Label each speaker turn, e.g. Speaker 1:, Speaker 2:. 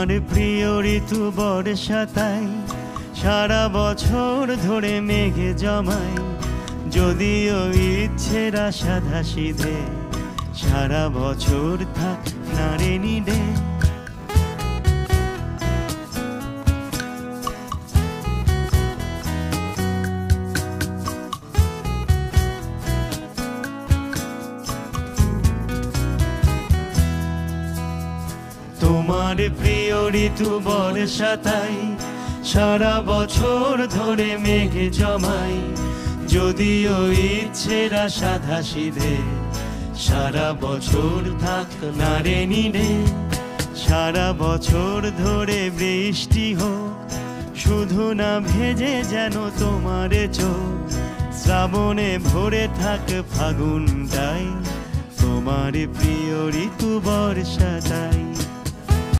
Speaker 1: তোমার প্রিয় ঋতু বর্ষাতাই সারা বছর ধরে মেঘে জমাই, যদিও ইচ্ছেরা সাধা সিধে সারা বছর থাক নারে নিডে। তোমার প্রিয় ঋতু বর্ষাতাই সারা বছর ধরে মেঘে জমাই, যদিও ইচ্ছেরা সাধা সিধে সারা বছর থাক নারে নিডে। সারা বছর ধরে বৃষ্টি হোক, শুধু না ভেজে যেন তোমার চোখ, শ্রাবণে ভরে থাক ফাগুনটাই তোমার প্রিয় ঋতু বর্ষাতাই।